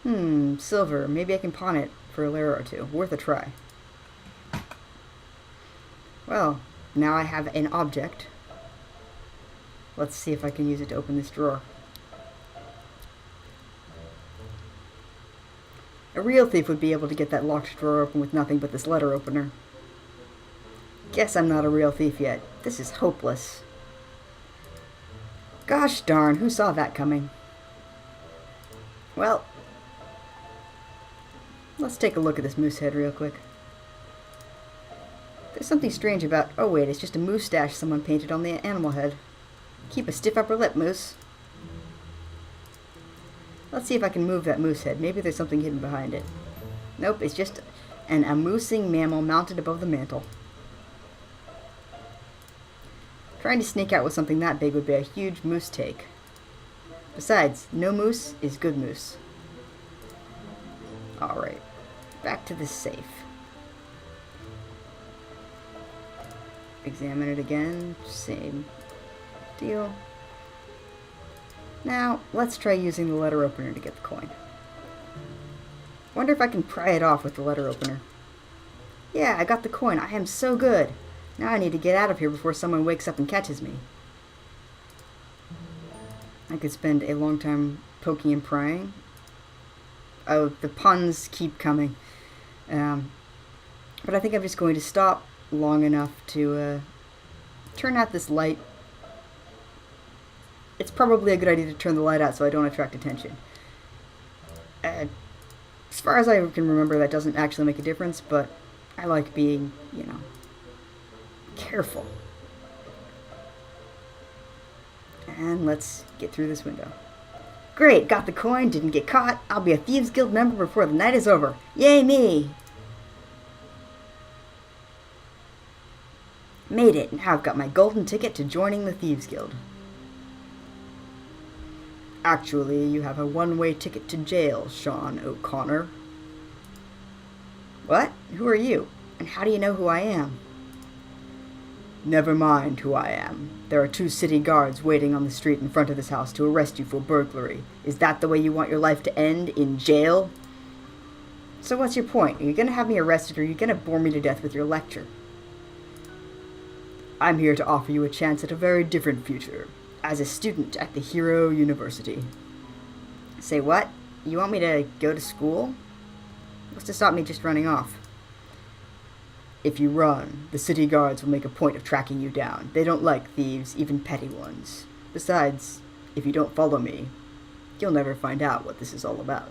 Silver. Maybe I can pawn it for a lira or two. Worth a try. Well, now I have an object. Let's see if I can use it to open this drawer. A real thief would be able to get that locked drawer open with nothing but this letter opener. Guess I'm not a real thief yet. This is hopeless. Gosh darn, who saw that coming? Well, let's take a look at this moose head real quick. There's something strange about... Oh wait, it's just a moustache someone painted on the animal head. Keep a stiff upper lip, moose. Let's see if I can move that moose head. Maybe there's something hidden behind it. Nope, it's just an amoosing mammal mounted above the mantle. Trying to sneak out with something that big would be a huge moose take. Besides, no moose is good moose. Alright, back to the safe. Examine it again, same deal. Now, let's try using the letter opener to get the coin. Wonder if I can pry it off with the letter opener. Yeah, I got the coin. I am so good. Now I need to get out of here before someone wakes up and catches me. I could spend a long time poking and prying. Oh, the puns keep coming. But I think I'm just going to stop long enough to turn out this light. It's probably a good idea to turn the light out so I don't attract attention. As far as I can remember, that doesn't actually make a difference, but I like being, careful. And let's get through this window. Great, got the coin, didn't get caught. I'll be a Thieves Guild member before the night is over. Yay me! Made it, now I've got my golden ticket to joining the Thieves Guild. Actually, you have a one-way ticket to jail, Sean O'Connor. What? Who are you? And how do you know who I am? Never mind who I am. There are 2 city guards waiting on the street in front of this house to arrest you for burglary. Is that the way you want your life to end? In jail? So what's your point? Are you going to have me arrested or are you going to bore me to death with your lecture? I'm here to offer you a chance at a very different future. As a student at the Hero University. Say what? You want me to go to school? What's to stop me just running off? If you run, the city guards will make a point of tracking you down. They don't like thieves, even petty ones. Besides, if you don't follow me, you'll never find out what this is all about.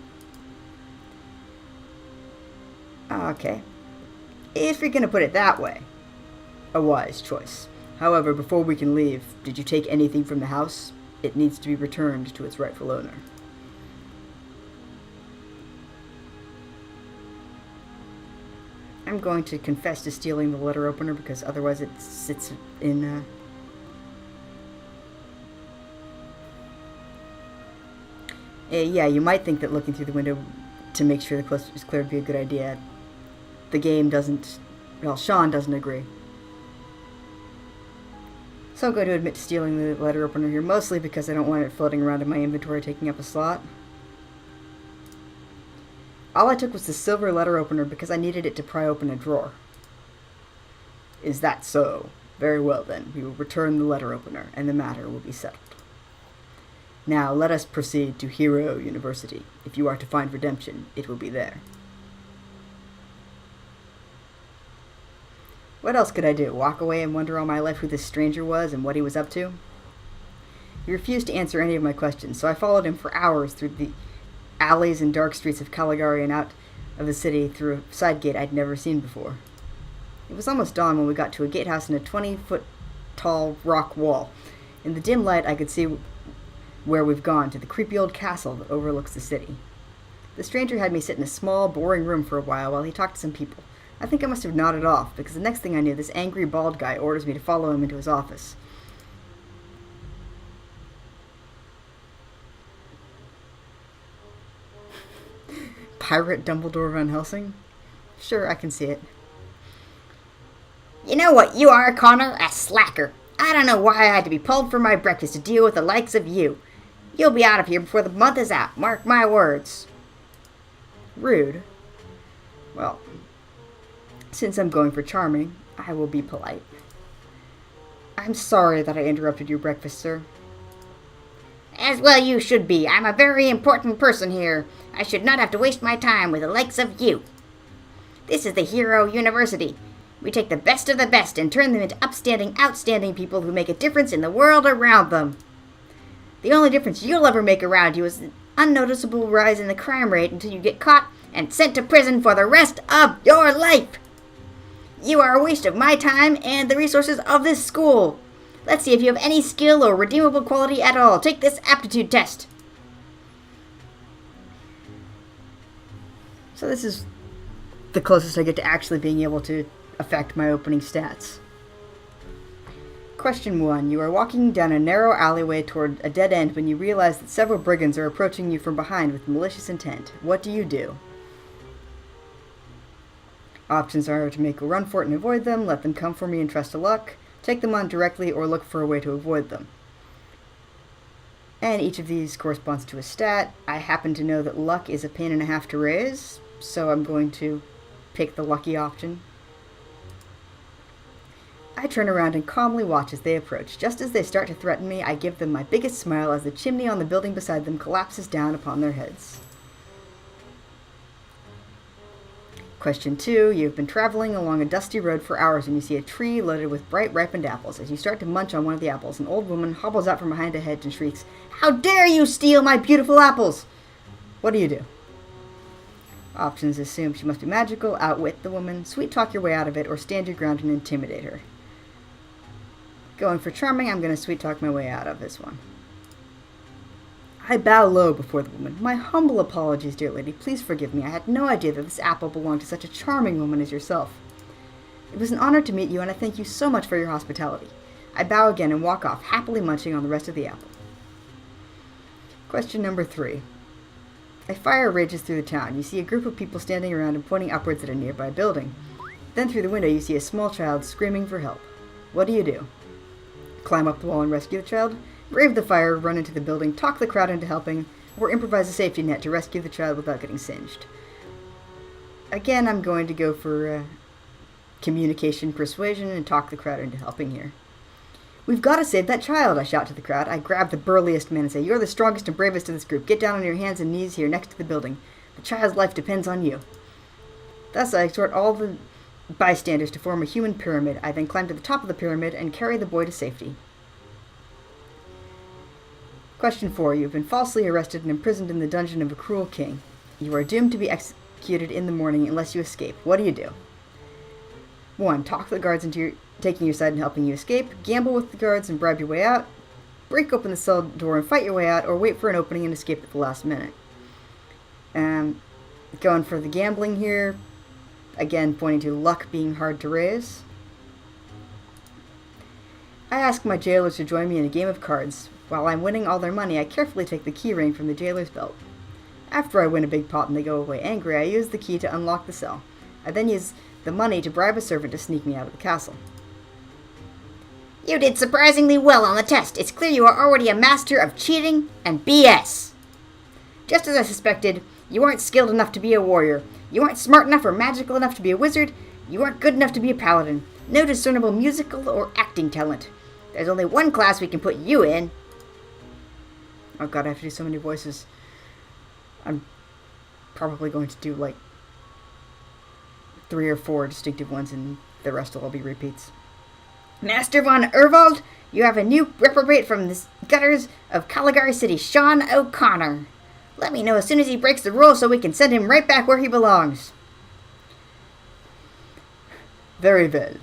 Okay. If you're gonna put it that way. A wise choice. However, before we can leave, did you take anything from the house? It needs to be returned to its rightful owner. I'm going to confess to stealing the letter opener because otherwise it sits in, yeah, you might think that looking through the window to make sure the coast is clear would be a good idea. The game doesn't... Well, Sean doesn't agree. So I'm going to admit to stealing the letter opener here, mostly because I don't want it floating around in my inventory taking up a slot. All I took was the silver letter opener because I needed it to pry open a drawer. Is that so? Very well then, we will return the letter opener, and the matter will be settled. Now let us proceed to Hero University. If you are to find redemption, it will be there. What else could I do? Walk away and wonder all my life who this stranger was and what he was up to? He refused to answer any of my questions, so I followed him for hours through the alleys and dark streets of Caligari and out of the city through a side gate I'd never seen before. It was almost dawn when we got to a gatehouse in a 20-foot-tall rock wall. In the dim light, I could see where we've gone, to the creepy old castle that overlooks the city. The stranger had me sit in a small, boring room for a while he talked to some people. I think I must have nodded off, because the next thing I knew, this angry bald guy orders me to follow him into his office. Pirate Dumbledore Van Helsing? Sure, I can see it. You know what you are, Connor? A slacker. I don't know why I had to be pulled for my breakfast to deal with the likes of you. You'll be out of here before the month is out. Mark my words. Rude? Well, since I'm going for charming, I will be polite. I'm sorry that I interrupted your breakfast, sir. As well you should be. I'm a very important person here. I should not have to waste my time with the likes of you. This is the Hero University. We take the best of the best and turn them into upstanding, outstanding people who make a difference in the world around them. The only difference you'll ever make around you is an unnoticeable rise in the crime rate until you get caught and sent to prison for the rest of your life. You are a waste of my time and the resources of this school. Let's see if you have any skill or redeemable quality at all. Take this aptitude test. So this is the closest I get to actually being able to affect my opening stats. Question 1. You are walking down a narrow alleyway toward a dead end when you realize that several brigands are approaching you from behind with malicious intent. What do you do? Options are to make a run for it and avoid them, let them come for me and trust to luck, take them on directly, or look for a way to avoid them. And each of these corresponds to a stat. I happen to know that luck is a pain and a half to raise, so I'm going to pick the lucky option. I turn around and calmly watch as they approach. Just as they start to threaten me, I give them my biggest smile as the chimney on the building beside them collapses down upon their heads. Question 2. You've been traveling along a dusty road for hours when you see a tree loaded with bright ripened apples. As you start to munch on one of the apples, an old woman hobbles out from behind a hedge and shrieks, "How dare you steal my beautiful apples!" What do you do? Options assume she must be magical, outwit the woman, sweet talk your way out of it, or stand your ground and intimidate her. Going for charming, I'm going to sweet talk my way out of this one. I bow low before the woman. My humble apologies, dear lady. Please forgive me. I had no idea that this apple belonged to such a charming woman as yourself. It was an honor to meet you, and I thank you so much for your hospitality. I bow again and walk off, happily munching on the rest of the apple. Question number 3. A fire rages through the town. You see a group of people standing around and pointing upwards at a nearby building. Then through the window you see a small child screaming for help. What do you do? Climb up the wall and rescue the child? Brave the fire, run into the building, talk the crowd into helping, or improvise a safety net to rescue the child without getting singed? Again, I'm going to go for communication, persuasion, and talk the crowd into helping here. We've got to save that child, I shout to the crowd. I grab the burliest man and say, "You're the strongest and bravest of this group. Get down on your hands and knees here next to the building. The child's life depends on you." Thus, I exhort all the bystanders to form a human pyramid. I then climb to the top of the pyramid and carry the boy to safety. Question 4. You've been falsely arrested and imprisoned in the dungeon of a cruel king. You are doomed to be executed in the morning unless you escape. What do you do? 1. Talk the guards into taking your side and helping you escape. Gamble with the guards and bribe your way out. Break open the cell door and fight your way out, or wait for an opening and escape at the last minute. Going for the gambling here. Again, pointing to luck being hard to raise. I ask my jailers to join me in a game of cards. While I'm winning all their money, I carefully take the key ring from the jailer's belt. After I win a big pot and they go away angry, I use the key to unlock the cell. I then use the money to bribe a servant to sneak me out of the castle. You did surprisingly well on the test. It's clear you are already a master of cheating and BS. Just as I suspected, you aren't skilled enough to be a warrior. You aren't smart enough or magical enough to be a wizard. You aren't good enough to be a paladin. No discernible musical or acting talent. There's only one class we can put you in. Oh god, I have to do so many voices. I'm probably going to do like 3 or 4 distinctive ones, and the rest will all be repeats. Master von Ervald, you have a new reprobate from the gutters of Caligari City, Sean O'Connor. Let me know as soon as he breaks the rules so we can send him right back where he belongs. Very well.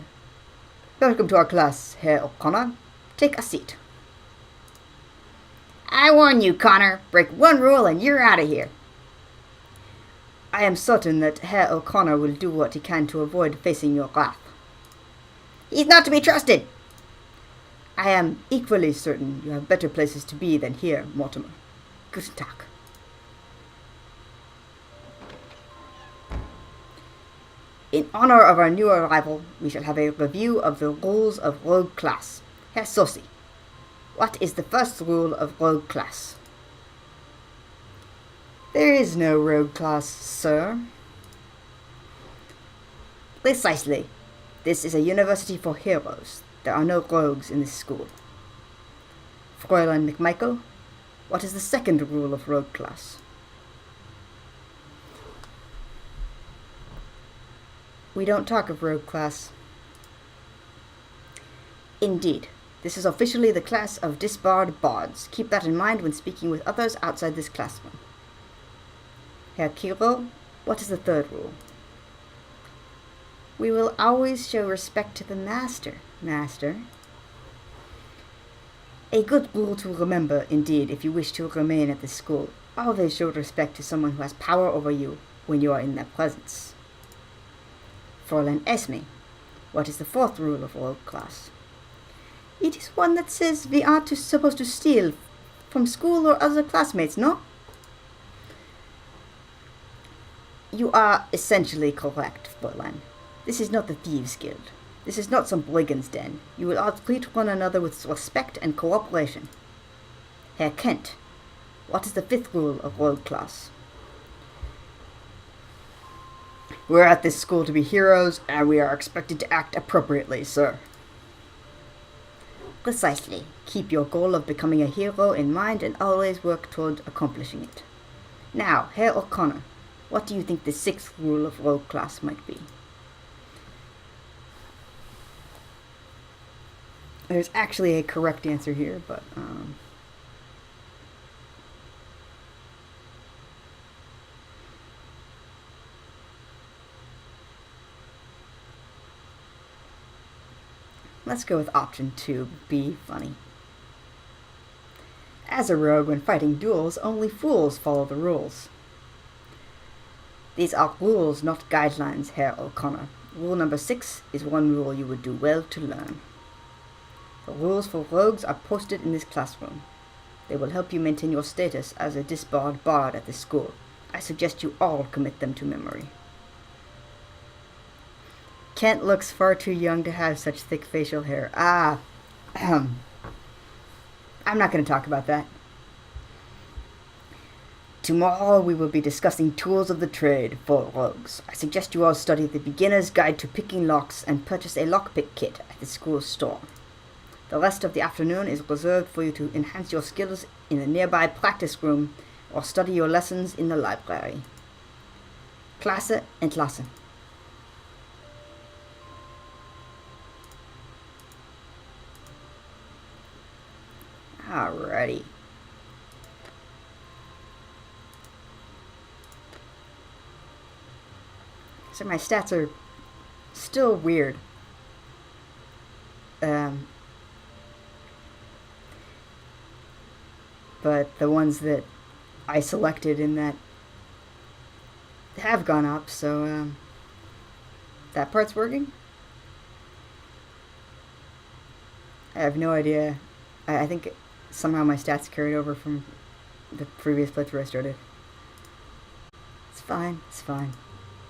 Welcome to our class, Herr O'Connor. Take a seat. I warn you, Connor. Break one rule and you're out of here. I am certain that Herr O'Connor will do what he can to avoid facing your wrath. He's not to be trusted. I am equally certain you have better places to be than here, Mortimer. Guten Tag. In honor of our new arrival, we shall have a review of the rules of rogue class. Herr Sosi, what is the first rule of rogue class? There is no rogue class, sir. Precisely. This is a university for heroes. There are no rogues in this school. Fräulein McMichael, what is the second rule of rogue class? We don't talk of rogue class. Indeed. This is officially the class of disbarred bards. Keep that in mind when speaking with others outside this classroom. Herr Kiro, what is the third rule? We will always show respect to the master. Master? A good rule to remember, indeed, if you wish to remain at this school. Always show respect to someone who has power over you when you are in their presence. Fräulein Esme, what is the fourth rule of rogue class? It is one that says we aren't supposed to steal from school or other classmates, no? You are essentially correct, Fräulein. This is not the Thieves' Guild. This is not some brigand's den. You will all treat one another with respect and cooperation. Herr Kent, what is the fifth rule of rogue class? We're at this school to be heroes, and we are expected to act appropriately, sir. Precisely. Keep your goal of becoming a hero in mind and always work toward accomplishing it. Now, Herr O'Connor, what do you think the sixth rule of rogue class might be? There's actually a correct answer here, but let's go with option 2, be funny. As a rogue, when fighting duels, only fools follow the rules. These are rules, not guidelines, Herr O'Connor. Rule number 6 is one rule you would do well to learn. The rules for rogues are posted in this classroom. They will help you maintain your status as a disbarred bard at this school. I suggest you all commit them to memory. Kent looks far too young to have such thick facial hair. I'm not going to talk about that. Tomorrow we will be discussing tools of the trade for rogues. I suggest you all study the Beginner's Guide to Picking Locks and purchase a lockpick kit at the school store. The rest of the afternoon is reserved for you to enhance your skills in the nearby practice room or study your lessons in the library. Klasse entlassen. Alrighty. So my stats are still weird. But the ones that I selected in that have gone up, so that part's working. I have no idea. I think somehow my stats carried over from the previous playthrough I started. It's fine, it's fine.